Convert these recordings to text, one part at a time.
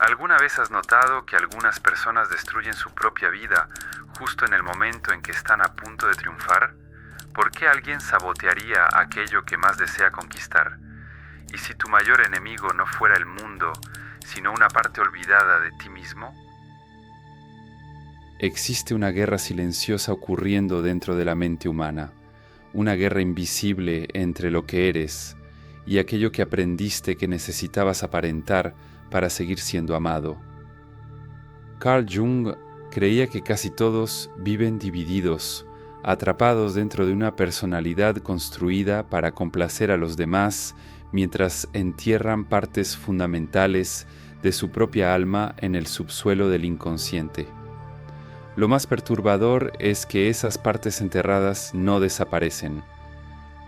¿Alguna vez has notado que algunas personas destruyen su propia vida justo en el momento en que están a punto de triunfar? ¿Por qué alguien sabotearía aquello que más desea conquistar? ¿Y si tu mayor enemigo no fuera el mundo, sino una parte olvidada de ti mismo? Existe una guerra silenciosa ocurriendo dentro de la mente humana, una guerra invisible entre lo que eres y aquello que aprendiste que necesitabas aparentar para seguir siendo amado. Carl Jung creía que casi todos viven divididos, atrapados dentro de una personalidad construida para complacer a los demás mientras entierran partes fundamentales de su propia alma en el subsuelo del inconsciente. Lo más perturbador es que esas partes enterradas no desaparecen.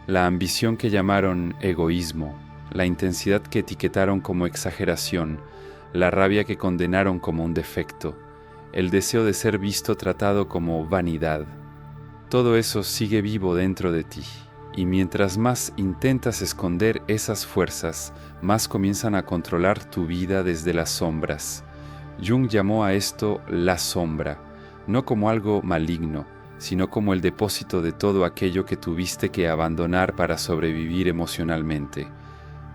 La ambición que llamaron egoísmo, la intensidad que etiquetaron como exageración, la rabia que condenaron como un defecto, el deseo de ser visto tratado como vanidad. Todo eso sigue vivo dentro de ti, y mientras más intentas esconder esas fuerzas, más comienzan a controlar tu vida desde las sombras. Jung llamó a esto la sombra, no como algo maligno, sino como el depósito de todo aquello que tuviste que abandonar para sobrevivir emocionalmente.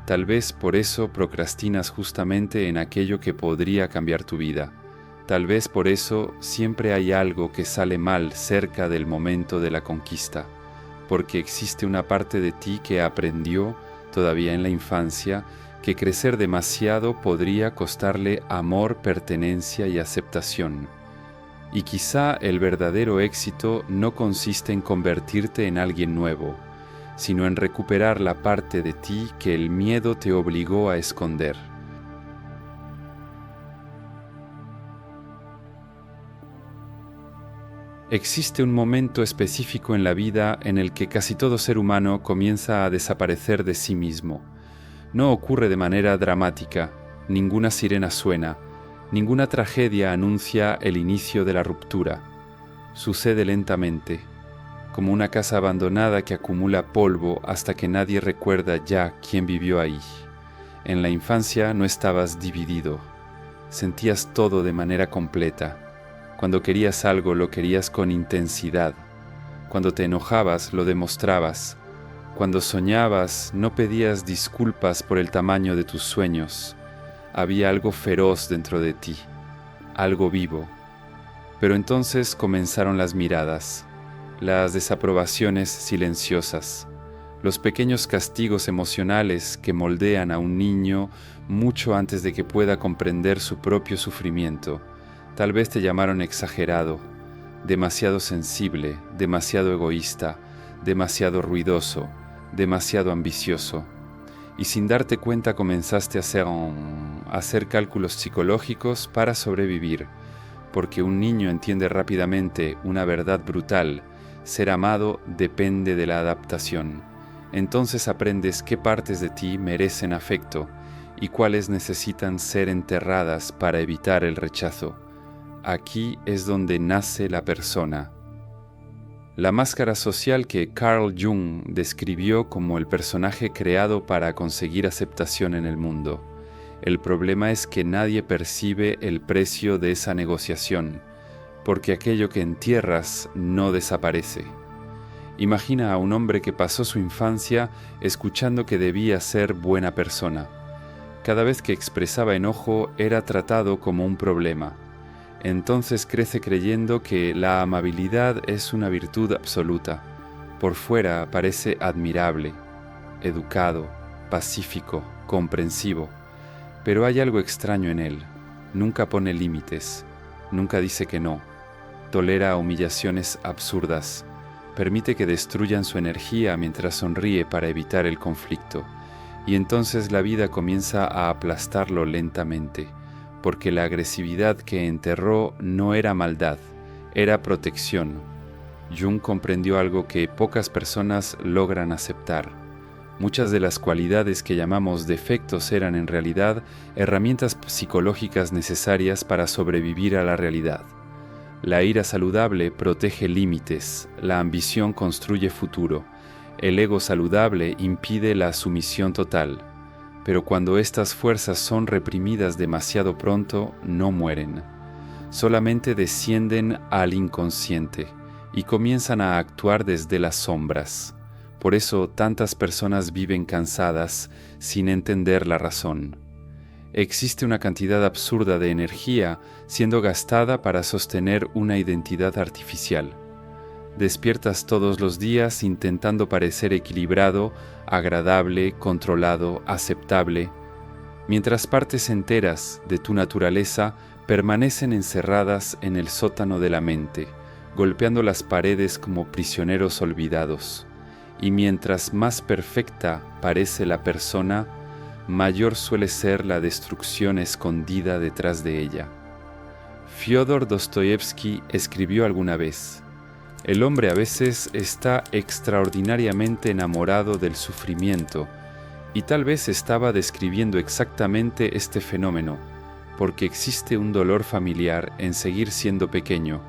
Tal vez por eso procrastinas justamente en aquello que podría cambiar tu vida. Tal vez por eso siempre hay algo que sale mal cerca del momento de la conquista, porque existe una parte de ti que aprendió, todavía en la infancia, que crecer demasiado podría costarle amor, pertenencia y aceptación. Y quizá el verdadero éxito no consiste en convertirte en alguien nuevo, sino en recuperar la parte de ti que el miedo te obligó a esconder. Existe un momento específico en la vida en el que casi todo ser humano comienza a desaparecer de sí mismo. No ocurre de manera dramática, ninguna sirena suena, ninguna tragedia anuncia el inicio de la ruptura. Sucede lentamente, como una casa abandonada que acumula polvo hasta que nadie recuerda ya quién vivió ahí. En la infancia no estabas dividido, sentías todo de manera completa. Cuando querías algo lo querías con intensidad. Cuando te enojabas lo demostrabas. Cuando soñabas no pedías disculpas por el tamaño de tus sueños. Había algo feroz dentro de ti, algo vivo. Pero entonces comenzaron las miradas, las desaprobaciones silenciosas, los pequeños castigos emocionales que moldean a un niño mucho antes de que pueda comprender su propio sufrimiento. Tal vez te llamaron exagerado, demasiado sensible, demasiado egoísta, demasiado ruidoso, demasiado ambicioso. Y sin darte cuenta comenzaste a hacer cálculos psicológicos para sobrevivir, porque un niño entiende rápidamente una verdad brutal: ser amado depende de la adaptación. Entonces aprendes qué partes de ti merecen afecto y cuáles necesitan ser enterradas para evitar el rechazo. Aquí es donde nace la persona. La máscara social que Carl Jung describió como el personaje creado para conseguir aceptación en el mundo. El problema es que nadie percibe el precio de esa negociación, porque aquello que entierras no desaparece. Imagina a un hombre que pasó su infancia escuchando que debía ser buena persona. Cada vez que expresaba enojo era tratado como un problema. Entonces crece creyendo que la amabilidad es una virtud absoluta. Por fuera parece admirable, educado, pacífico, comprensivo, pero hay algo extraño en él. Nunca pone límites, nunca dice que no, tolera humillaciones absurdas, permite que destruyan su energía mientras sonríe para evitar el conflicto, y entonces la vida comienza a aplastarlo lentamente, porque la agresividad que enterró no era maldad, era protección. Jung comprendió algo que pocas personas logran aceptar. Muchas de las cualidades que llamamos defectos eran en realidad herramientas psicológicas necesarias para sobrevivir a la realidad. La ira saludable protege límites, la ambición construye futuro, el ego saludable impide la sumisión total. pero cuando estas fuerzas son reprimidas demasiado pronto, no mueren. Solamente descienden al inconsciente y comienzan a actuar desde las sombras. Por eso tantas personas viven cansadas sin entender la razón. Existe una cantidad absurda de energía siendo gastada para sostener una identidad artificial. Despiertas todos los días intentando parecer equilibrado, agradable, controlado, aceptable, mientras partes enteras de tu naturaleza permanecen encerradas en el sótano de la mente, golpeando las paredes como prisioneros olvidados. Y mientras más perfecta parece la persona, mayor suele ser la destrucción escondida detrás de ella. Fyodor Dostoyevsky escribió alguna vez: el hombre a veces está extraordinariamente enamorado del sufrimiento, y tal vez estaba describiendo exactamente este fenómeno, porque existe un dolor familiar en seguir siendo pequeño,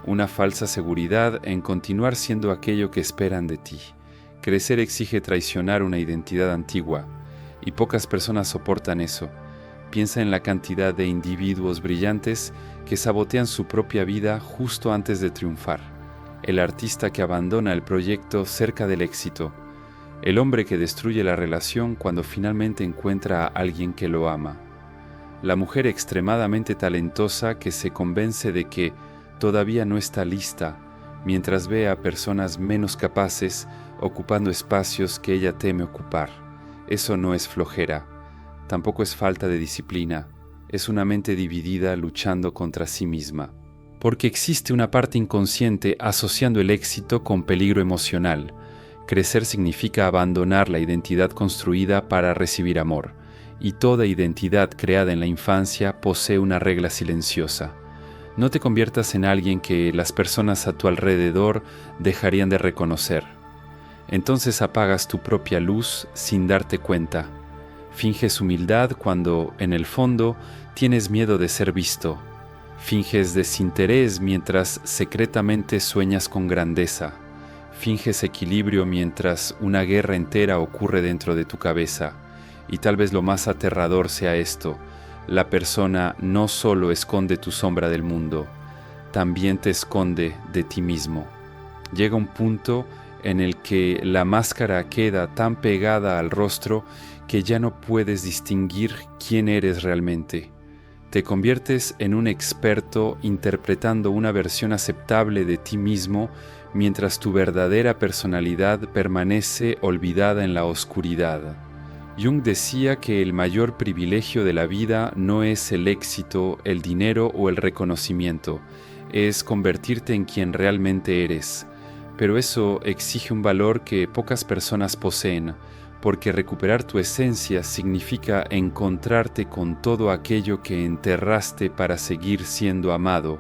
una falsa seguridad en continuar siendo aquello que esperan de ti. Crecer exige traicionar una identidad antigua, y pocas personas soportan eso. Piensa en la cantidad de individuos brillantes que sabotean su propia vida justo antes de triunfar. El artista que abandona el proyecto cerca del éxito. El hombre que destruye la relación cuando finalmente encuentra a alguien que lo ama. La mujer extremadamente talentosa que se convence de que todavía no está lista, mientras ve a personas menos capaces ocupando espacios que ella teme ocupar. Eso no es flojera, tampoco es falta de disciplina, es una mente dividida luchando contra sí misma. Porque existe una parte inconsciente asociando el éxito con peligro emocional. Crecer significa abandonar la identidad construida para recibir amor, y toda identidad creada en la infancia posee una regla silenciosa. No te conviertas en alguien que las personas a tu alrededor dejarían de reconocer. Entonces apagas tu propia luz sin darte cuenta. Finges humildad cuando, en el fondo, tienes miedo de ser visto. Finges desinterés mientras secretamente sueñas con grandeza. Finges equilibrio mientras una guerra entera ocurre dentro de tu cabeza. Y tal vez lo más aterrador sea esto: la persona no solo esconde tu sombra del mundo, también te esconde de ti mismo. Llega un punto en el que la máscara queda tan pegada al rostro que ya no puedes distinguir quién eres realmente. Te conviertes en un experto interpretando una versión aceptable de ti mismo mientras tu verdadera personalidad permanece olvidada en la oscuridad. Jung decía que el mayor privilegio de la vida no es el éxito, el dinero o el reconocimiento, es convertirte en quien realmente eres. Pero eso exige un valor que pocas personas poseen, porque recuperar tu esencia significa encontrarte con todo aquello que enterraste para seguir siendo amado,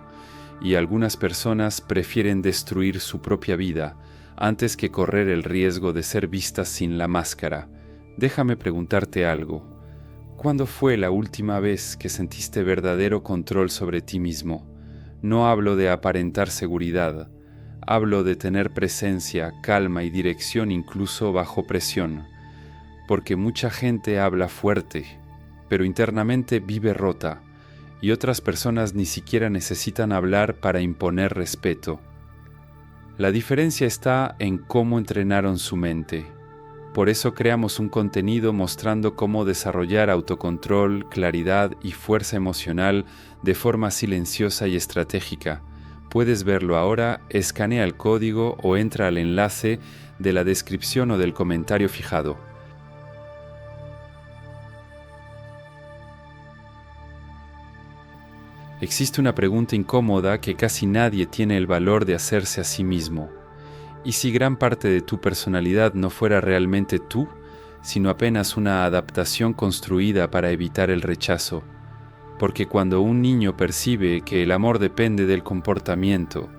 y algunas personas prefieren destruir su propia vida antes que correr el riesgo de ser vistas sin la máscara. Déjame preguntarte algo. ¿Cuándo fue la última vez que sentiste verdadero control sobre ti mismo? No hablo de aparentar seguridad. Hablo de tener presencia, calma y dirección incluso bajo presión. Porque mucha gente habla fuerte, pero internamente vive rota, y otras personas ni siquiera necesitan hablar para imponer respeto. La diferencia está en cómo entrenaron su mente. Por eso creamos un contenido mostrando cómo desarrollar autocontrol, claridad y fuerza emocional de forma silenciosa y estratégica. Puedes verlo ahora, escanea el código o entra al enlace de la descripción o del comentario fijado. Existe una pregunta incómoda que casi nadie tiene el valor de hacerse a sí mismo. ¿Y si gran parte de tu personalidad no fuera realmente tú, sino apenas una adaptación construida para evitar el rechazo? Porque cuando un niño percibe que el amor depende del comportamiento,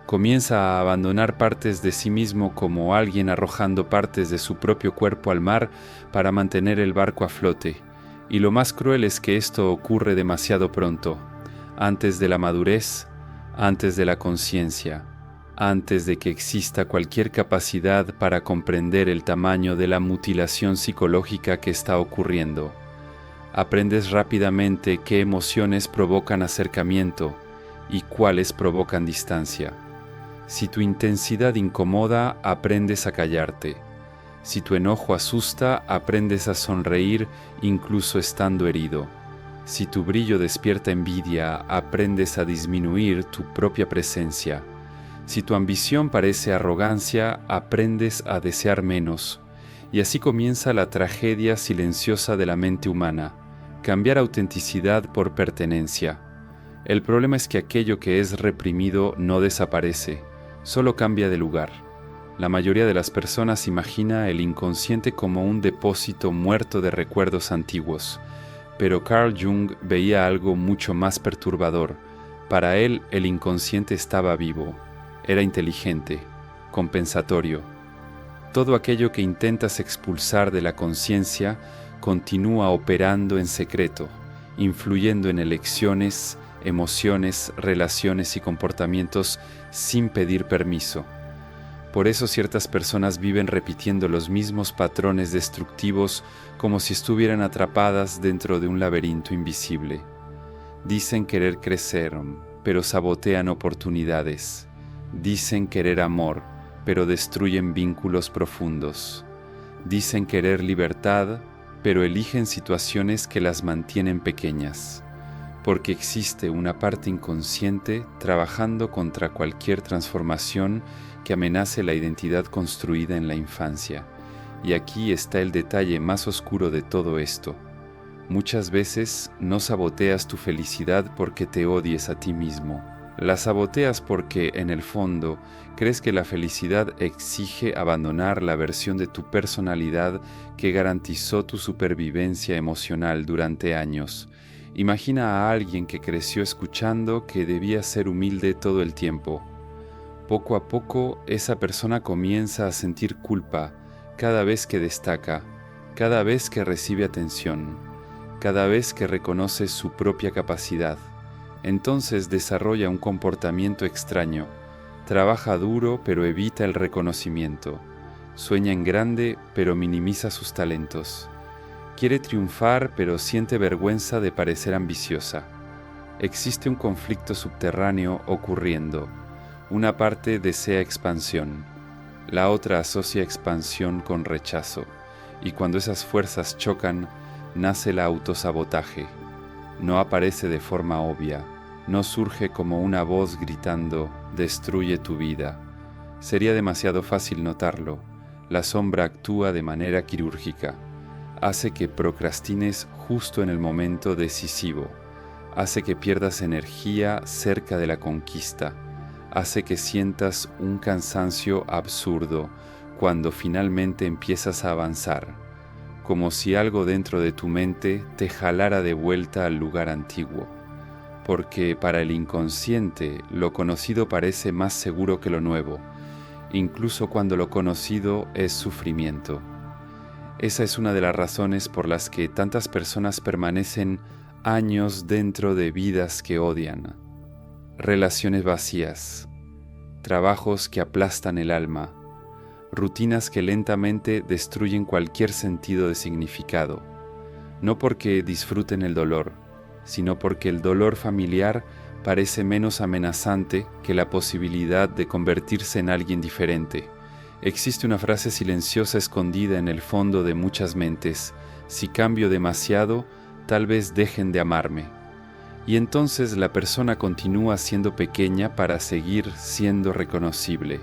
comienza a abandonar partes de sí mismo como alguien arrojando partes de su propio cuerpo al mar para mantener el barco a flote. Y lo más cruel es que esto ocurre demasiado pronto, antes de la madurez, antes de la conciencia. antes de que exista cualquier capacidad para comprender el tamaño de la mutilación psicológica que está ocurriendo. Aprendes rápidamente qué emociones provocan acercamiento y cuáles provocan distancia. Si tu intensidad incomoda, aprendes a callarte. Si tu enojo asusta, aprendes a sonreír incluso estando herido. Si tu brillo despierta envidia, aprendes a disminuir tu propia presencia. Si tu ambición parece arrogancia, aprendes a desear menos. Y así comienza la tragedia silenciosa de la mente humana, cambiar autenticidad por pertenencia. El problema es que aquello que es reprimido no desaparece, solo cambia de lugar. La mayoría de las personas imagina el inconsciente como un depósito muerto de recuerdos antiguos, pero Carl Jung veía algo mucho más perturbador. Para él, el inconsciente estaba vivo, era inteligente, compensatorio. Todo aquello que intentas expulsar de la conciencia continúa operando en secreto, influyendo en elecciones, emociones, relaciones y comportamientos sin pedir permiso. Por eso ciertas personas viven repitiendo los mismos patrones destructivos como si estuvieran atrapadas dentro de un laberinto invisible. Dicen querer crecer, pero sabotean oportunidades. Dicen querer amor, pero destruyen vínculos profundos. Dicen querer libertad, pero eligen situaciones que las mantienen pequeñas. Porque existe una parte inconsciente trabajando contra cualquier transformación que amenace la identidad construida en la infancia. Y aquí está el detalle más oscuro de todo esto. Muchas veces no saboteas tu felicidad porque te odies a ti mismo. La saboteas porque, en el fondo, crees que la felicidad exige abandonar la versión de tu personalidad que garantizó tu supervivencia emocional durante años. Imagina a alguien que creció escuchando que debía ser humilde todo el tiempo. Poco a poco, esa persona comienza a sentir culpa cada vez que destaca, cada vez que recibe atención, cada vez que reconoce su propia capacidad. Entonces desarrolla un comportamiento extraño, trabaja duro pero evita el reconocimiento, sueña en grande pero minimiza sus talentos, quiere triunfar pero siente vergüenza de parecer ambiciosa. Existe un conflicto subterráneo ocurriendo. Una parte desea expansión, la otra asocia expansión con rechazo, y cuando esas fuerzas chocan, nace el autosabotaje. No aparece de forma obvia, no surge como una voz gritando, destruye tu vida. Sería demasiado fácil notarlo. La sombra actúa de manera quirúrgica. Hace que procrastines justo en el momento decisivo. Hace que pierdas energía cerca de la conquista. Hace que sientas un cansancio absurdo cuando finalmente empiezas a avanzar, como si algo dentro de tu mente te jalara de vuelta al lugar antiguo. Porque para el inconsciente lo conocido parece más seguro que lo nuevo, incluso cuando lo conocido es sufrimiento. Esa es una de las razones por las que tantas personas permanecen años dentro de vidas que odian, relaciones vacías, trabajos que aplastan el alma, rutinas que lentamente destruyen cualquier sentido de significado, no porque disfruten el dolor, sino porque el dolor familiar parece menos amenazante que la posibilidad de convertirse en alguien diferente. Existe una frase silenciosa escondida en el fondo de muchas mentes: si cambio demasiado, tal vez dejen de amarme. Y entonces la persona continúa siendo pequeña para seguir siendo reconocible.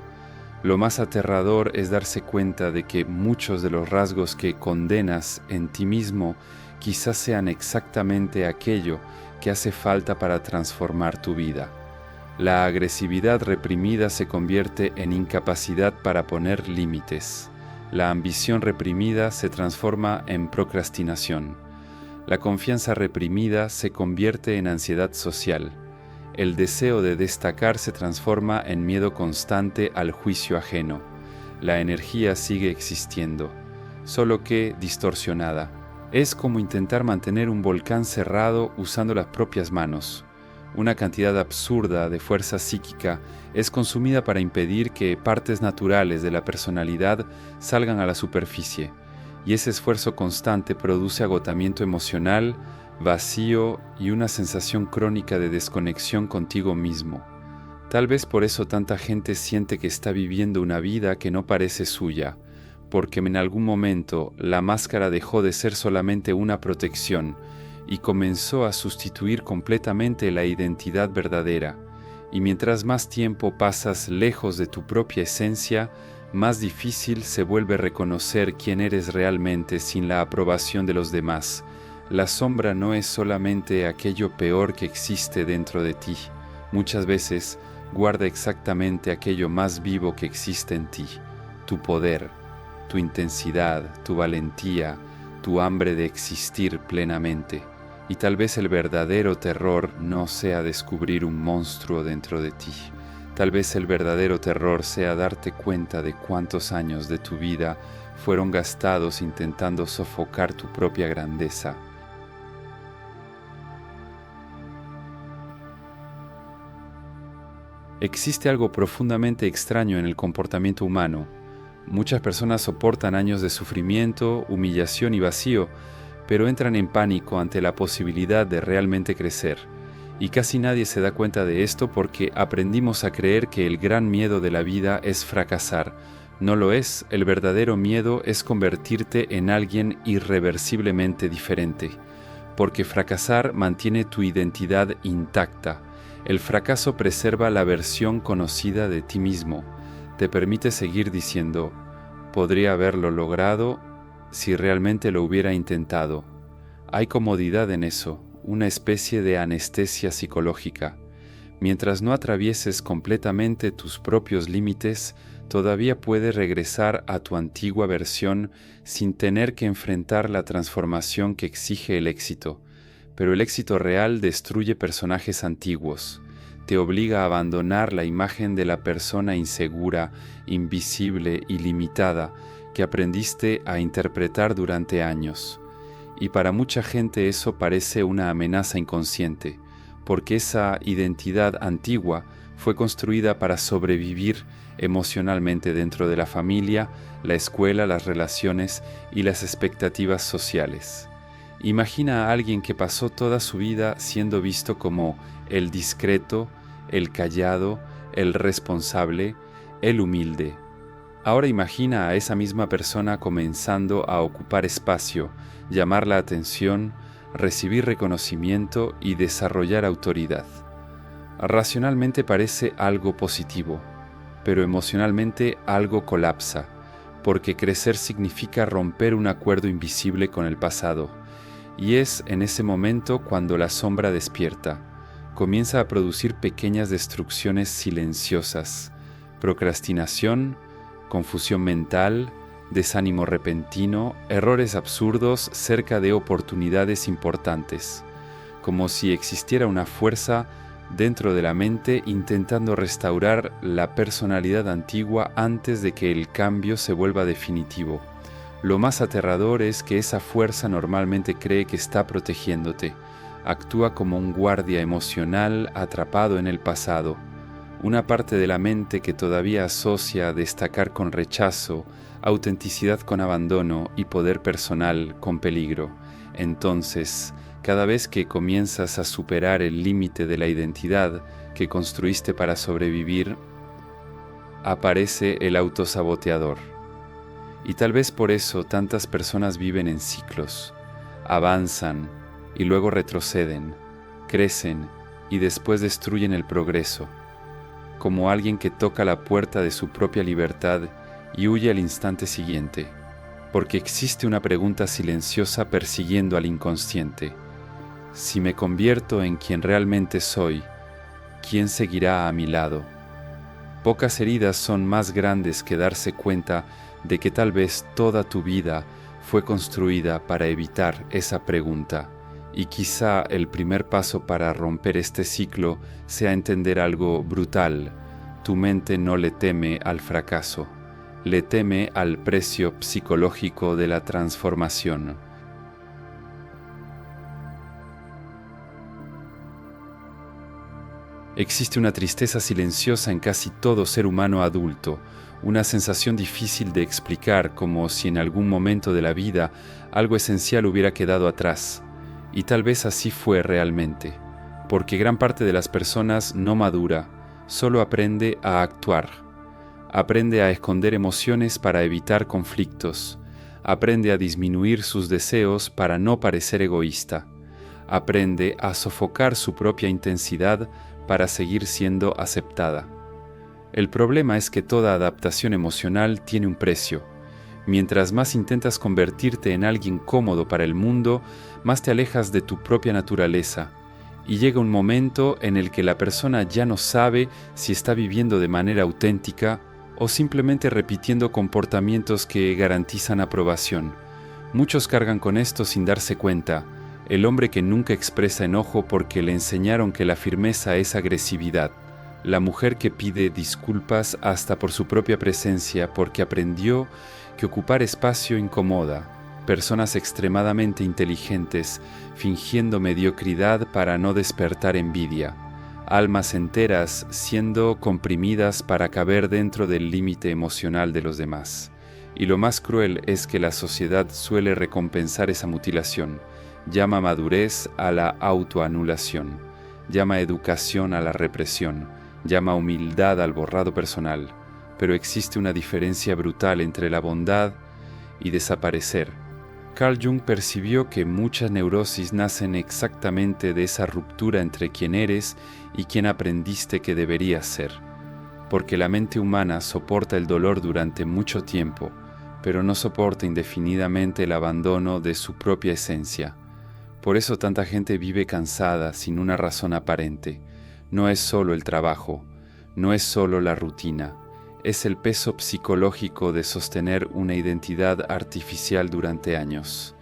Lo más aterrador es darse cuenta de que muchos de los rasgos que condenas en ti mismo quizás sean exactamente aquello que hace falta para transformar tu vida. La agresividad reprimida se convierte en incapacidad para poner límites. La ambición reprimida se transforma en procrastinación. La confianza reprimida se convierte en ansiedad social. El deseo de destacar se transforma en miedo constante al juicio ajeno. La energía sigue existiendo, solo que distorsionada. Es como intentar mantener un volcán cerrado usando las propias manos. Una cantidad absurda de fuerza psíquica es consumida para impedir que partes naturales de la personalidad salgan a la superficie, y ese esfuerzo constante produce agotamiento emocional, vacío y una sensación crónica de desconexión contigo mismo. Tal vez por eso tanta gente siente que está viviendo una vida que no parece suya, porque en algún momento la máscara dejó de ser solamente una protección y comenzó a sustituir completamente la identidad verdadera. Y mientras más tiempo pasas lejos de tu propia esencia, más difícil se vuelve reconocer quién eres realmente sin la aprobación de los demás. La sombra no es solamente aquello peor que existe dentro de ti. Muchas veces guarda exactamente aquello más vivo que existe en ti: tu poder, tu intensidad, tu valentía, tu hambre de existir plenamente. Y tal vez el verdadero terror no sea descubrir un monstruo dentro de ti. Tal vez el verdadero terror sea darte cuenta de cuántos años de tu vida fueron gastados intentando sofocar tu propia grandeza. Existe algo profundamente extraño en el comportamiento humano. Muchas personas soportan años de sufrimiento, humillación y vacío, pero entran en pánico ante la posibilidad de realmente crecer. Y casi nadie se da cuenta de esto porque aprendimos a creer que el gran miedo de la vida es fracasar. No lo es. El verdadero miedo es convertirte en alguien irreversiblemente diferente, porque fracasar mantiene tu identidad intacta. El fracaso preserva la versión conocida de ti mismo. Te permite seguir diciendo: podría haberlo logrado si realmente lo hubiera intentado. Hay comodidad en eso, una especie de anestesia psicológica. Mientras no atravieses completamente tus propios límites, todavía puedes regresar a tu antigua versión sin tener que enfrentar la transformación que exige el éxito. Pero el éxito real destruye personajes antiguos. Te obliga a abandonar la imagen de la persona insegura, invisible y limitada que aprendiste a interpretar durante años. Y para mucha gente eso parece una amenaza inconsciente, porque esa identidad antigua fue construida para sobrevivir emocionalmente dentro de la familia, la escuela, las relaciones y las expectativas sociales. Imagina a alguien que pasó toda su vida siendo visto como el discreto, el callado, el responsable, el humilde. Ahora imagina a esa misma persona comenzando a ocupar espacio, llamar la atención, recibir reconocimiento y desarrollar autoridad. Racionalmente parece algo positivo, pero emocionalmente algo colapsa, porque crecer significa romper un acuerdo invisible con el pasado, y es en ese momento cuando la sombra despierta, comienza a producir pequeñas destrucciones silenciosas, procrastinación, confusión mental, desánimo repentino, errores absurdos cerca de oportunidades importantes, como si existiera una fuerza dentro de la mente intentando restaurar la personalidad antigua antes de que el cambio se vuelva definitivo. Lo más aterrador es que esa fuerza normalmente cree que está protegiéndote, actúa como un guardia emocional atrapado en el pasado. Una parte de la mente que todavía asocia destacar con rechazo, autenticidad con abandono y poder personal con peligro. Entonces, cada vez que comienzas a superar el límite de la identidad que construiste para sobrevivir, aparece el autosaboteador. Y tal vez por eso tantas personas viven en ciclos, avanzan y luego retroceden, crecen y después destruyen el progreso, como alguien que toca la puerta de su propia libertad y huye al instante siguiente, porque existe una pregunta silenciosa persiguiendo al inconsciente: si me convierto en quien realmente soy, ¿quién seguirá a mi lado? Pocas heridas son más grandes que darse cuenta de que tal vez toda tu vida fue construida para evitar esa pregunta. Y quizá el primer paso para romper este ciclo sea entender algo brutal. Tu mente no le teme al fracaso, le teme al precio psicológico de la transformación. Existe una tristeza silenciosa en casi todo ser humano adulto, una sensación difícil de explicar, como si en algún momento de la vida algo esencial hubiera quedado atrás. Y tal vez así fue realmente, porque gran parte de las personas no madura, solo aprende a actuar. Aprende a esconder emociones para evitar conflictos. Aprende a disminuir sus deseos para no parecer egoísta. Aprende a sofocar su propia intensidad para seguir siendo aceptada. El problema es que toda adaptación emocional tiene un precio. Mientras más intentas convertirte en alguien cómodo para el mundo, más te alejas de tu propia naturaleza. Y llega un momento en el que la persona ya no sabe si está viviendo de manera auténtica o simplemente repitiendo comportamientos que garantizan aprobación. Muchos cargan con esto sin darse cuenta. El hombre que nunca expresa enojo porque le enseñaron que la firmeza es agresividad. La mujer que pide disculpas hasta por su propia presencia porque aprendió que ocupar espacio incomoda. Personas extremadamente inteligentes fingiendo mediocridad para no despertar envidia. Almas enteras siendo comprimidas para caber dentro del límite emocional de los demás. Y lo más cruel es que la sociedad suele recompensar esa mutilación. Llama madurez a la autoanulación. Llama educación a la represión. Llama humildad al borrado personal. Pero existe una diferencia brutal entre la bondad y desaparecer. Carl Jung percibió que muchas neurosis nacen exactamente de esa ruptura entre quién eres y quién aprendiste que deberías ser. Porque la mente humana soporta el dolor durante mucho tiempo, pero no soporta indefinidamente el abandono de su propia esencia. Por eso tanta gente vive cansada sin una razón aparente. No es solo el trabajo, no es solo la rutina. Es el peso psicológico de sostener una identidad artificial durante años.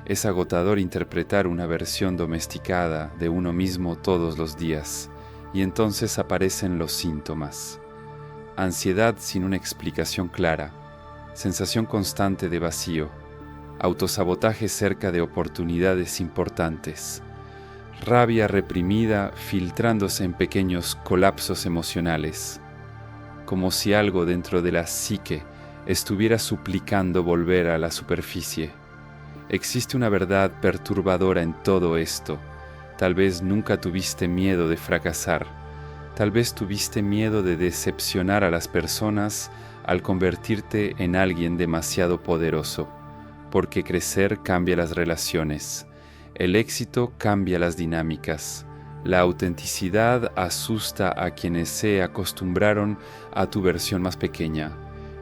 Es agotador interpretar una versión domesticada de uno mismo todos los días, y entonces aparecen los síntomas. Ansiedad sin una explicación clara, sensación constante de vacío, autosabotaje cerca de oportunidades importantes, rabia reprimida filtrándose en pequeños colapsos emocionales, como si algo dentro de la psique estuviera suplicando volver a la superficie. Existe una verdad perturbadora en todo esto. Tal vez nunca tuviste miedo de fracasar. Tal vez tuviste miedo de decepcionar a las personas al convertirte en alguien demasiado poderoso, porque crecer cambia las relaciones. El éxito cambia las dinámicas. La autenticidad asusta a quienes se acostumbraron a tu versión más pequeña,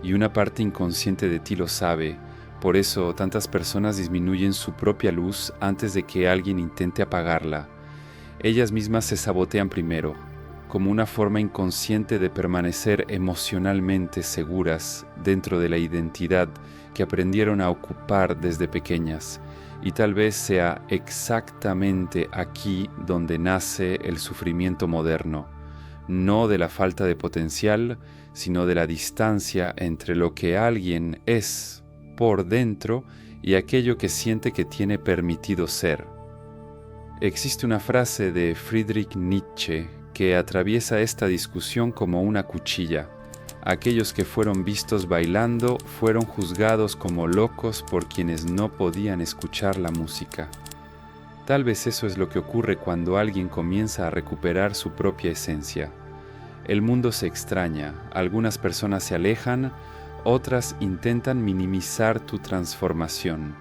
y una parte inconsciente de ti lo sabe. Por eso tantas personas disminuyen su propia luz antes de que alguien intente apagarla. Ellas mismas se sabotean primero, como una forma inconsciente de permanecer emocionalmente seguras dentro de la identidad que aprendieron a ocupar desde pequeñas. Y tal vez sea exactamente aquí donde nace el sufrimiento moderno, no de la falta de potencial, sino de la distancia entre lo que alguien es por dentro y aquello que siente que tiene permitido ser. Existe una frase de Friedrich Nietzsche que atraviesa esta discusión como una cuchilla. Aquellos que fueron vistos bailando fueron juzgados como locos por quienes no podían escuchar la música. Tal vez eso es lo que ocurre cuando alguien comienza a recuperar su propia esencia. El mundo se extraña, algunas personas se alejan, otras intentan minimizar tu transformación,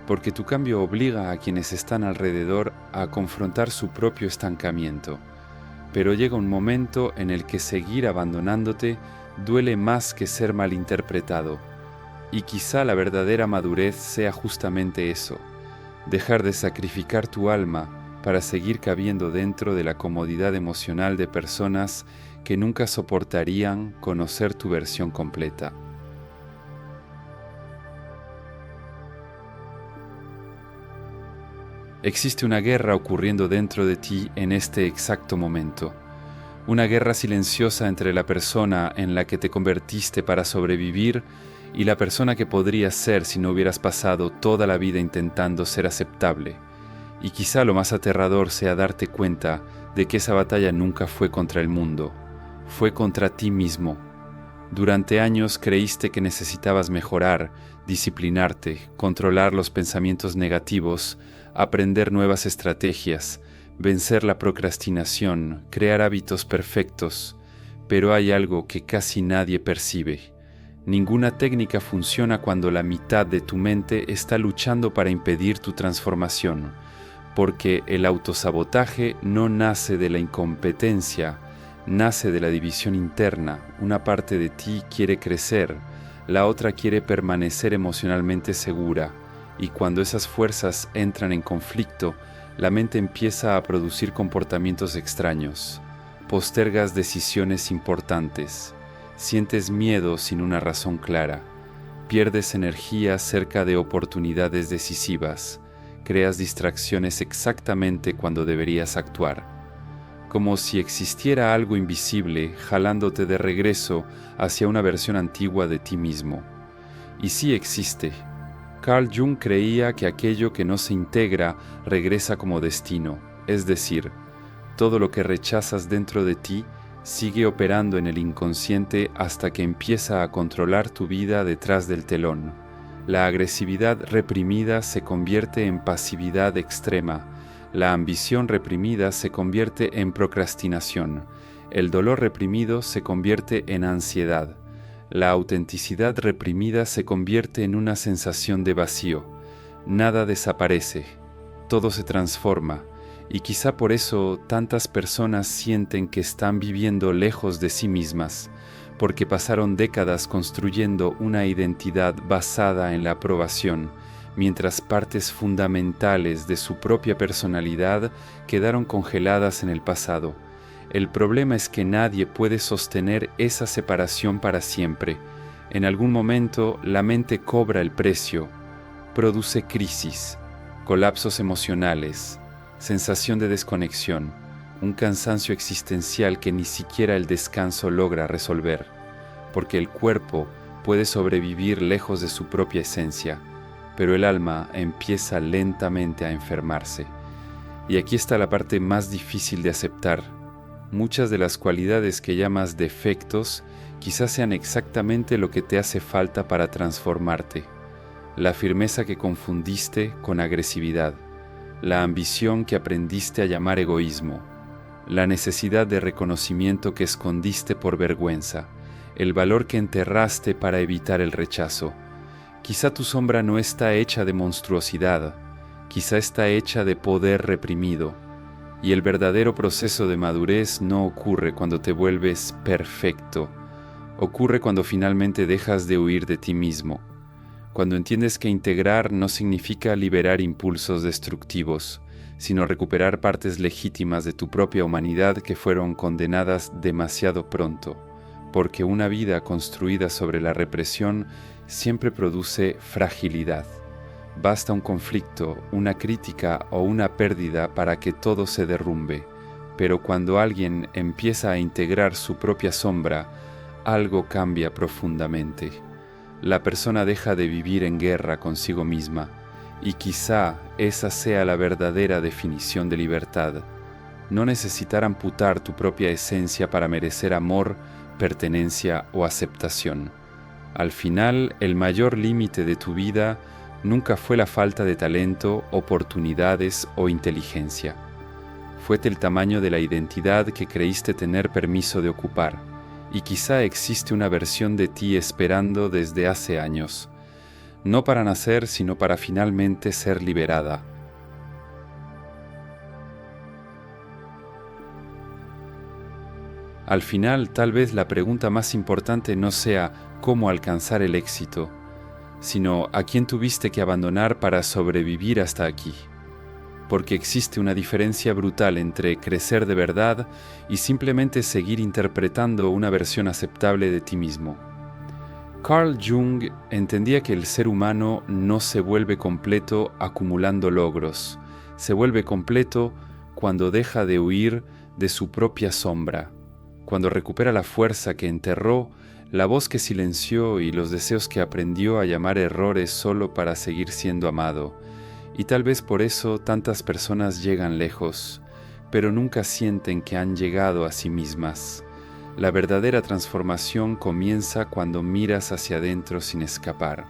porque tu cambio obliga a quienes están alrededor a confrontar su propio estancamiento. Pero llega un momento en el que seguir abandonándote duele más que ser malinterpretado, y quizá la verdadera madurez sea justamente eso, dejar de sacrificar tu alma para seguir cabiendo dentro de la comodidad emocional de personas que nunca soportarían conocer tu versión completa. Existe una guerra ocurriendo dentro de ti en este exacto momento. Una guerra silenciosa entre la persona en la que te convertiste para sobrevivir y la persona que podrías ser si no hubieras pasado toda la vida intentando ser aceptable. Y quizá lo más aterrador sea darte cuenta de que esa batalla nunca fue contra el mundo, fue contra ti mismo. Durante años creíste que necesitabas mejorar, disciplinarte, controlar los pensamientos negativos, aprender nuevas estrategias, vencer la procrastinación, crear hábitos perfectos, pero hay algo que casi nadie percibe. Ninguna técnica funciona cuando la mitad de tu mente está luchando para impedir tu transformación, porque el autosabotaje no nace de la incompetencia, nace de la división interna. Una parte de ti quiere crecer, la otra quiere permanecer emocionalmente segura, y cuando esas fuerzas entran en conflicto, la mente empieza a producir comportamientos extraños. Postergas decisiones importantes, sientes miedo sin una razón clara, pierdes energía cerca de oportunidades decisivas, creas distracciones exactamente cuando deberías actuar, como si existiera algo invisible jalándote de regreso hacia una versión antigua de ti mismo. Y sí existe. Carl Jung creía que aquello que no se integra regresa como destino, es decir, todo lo que rechazas dentro de ti sigue operando en el inconsciente hasta que empieza a controlar tu vida detrás del telón. La agresividad reprimida se convierte en pasividad extrema, la ambición reprimida se convierte en procrastinación, el dolor reprimido se convierte en ansiedad, la autenticidad reprimida se convierte en una sensación de vacío. Nada desaparece, todo se transforma, y quizá por eso tantas personas sienten que están viviendo lejos de sí mismas, porque pasaron décadas construyendo una identidad basada en la aprobación, mientras partes fundamentales de su propia personalidad quedaron congeladas en el pasado. El problema es que nadie puede sostener esa separación para siempre. En algún momento la mente cobra el precio, produce crisis, colapsos emocionales, sensación de desconexión, un cansancio existencial que ni siquiera el descanso logra resolver, porque el cuerpo puede sobrevivir lejos de su propia esencia, pero el alma empieza lentamente a enfermarse. Y aquí está la parte más difícil de aceptar. Muchas de las cualidades que llamas defectos quizás sean exactamente lo que te hace falta para transformarte. La firmeza que confundiste con agresividad, la ambición que aprendiste a llamar egoísmo, la necesidad de reconocimiento que escondiste por vergüenza, el valor que enterraste para evitar el rechazo. Quizá tu sombra no está hecha de monstruosidad, quizá está hecha de poder reprimido, y el verdadero proceso de madurez no ocurre cuando te vuelves perfecto, ocurre cuando finalmente dejas de huir de ti mismo, cuando entiendes que integrar no significa liberar impulsos destructivos, sino recuperar partes legítimas de tu propia humanidad que fueron condenadas demasiado pronto, porque una vida construida sobre la represión siempre produce fragilidad. Basta un conflicto, una crítica o una pérdida para que todo se derrumbe, pero cuando alguien empieza a integrar su propia sombra, algo cambia profundamente. La persona deja de vivir en guerra consigo misma, y quizá esa sea la verdadera definición de libertad. No necesitar amputar tu propia esencia para merecer amor, pertenencia o aceptación. Al final, el mayor límite de tu vida nunca fue la falta de talento, oportunidades o inteligencia. Fue el tamaño de la identidad que creíste tener permiso de ocupar, y quizá existe una versión de ti esperando desde hace años, no para nacer, sino para finalmente ser liberada. Al final, tal vez la pregunta más importante no sea cómo alcanzar el éxito, sino a quién tuviste que abandonar para sobrevivir hasta aquí. Porque existe una diferencia brutal entre crecer de verdad y simplemente seguir interpretando una versión aceptable de ti mismo. Carl Jung entendía que el ser humano no se vuelve completo acumulando logros, se vuelve completo cuando deja de huir de su propia sombra, cuando recupera la fuerza que enterró, la voz que silenció y los deseos que aprendió a llamar errores solo para seguir siendo amado. Y tal vez por eso tantas personas llegan lejos, pero nunca sienten que han llegado a sí mismas. La verdadera transformación comienza cuando miras hacia adentro sin escapar,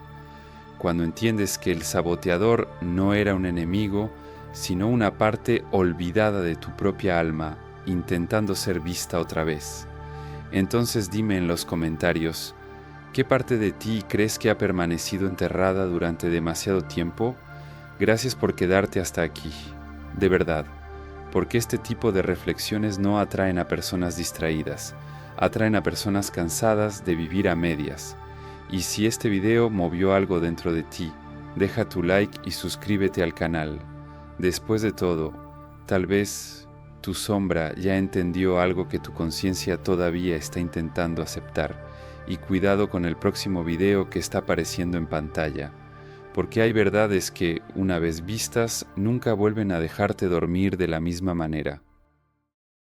cuando entiendes que el saboteador no era un enemigo, sino una parte olvidada de tu propia alma, intentando ser vista otra vez. Entonces dime en los comentarios, ¿qué parte de ti crees que ha permanecido enterrada durante demasiado tiempo? Gracias por quedarte hasta aquí, de verdad, porque este tipo de reflexiones no atraen a personas distraídas, atraen a personas cansadas de vivir a medias. Y si este video movió algo dentro de ti, deja tu like y suscríbete al canal. Después de todo, tal vez tu sombra ya entendió algo que tu conciencia todavía está intentando aceptar. Y cuidado con el próximo video que está apareciendo en pantalla, porque hay verdades que, una vez vistas, nunca vuelven a dejarte dormir de la misma manera.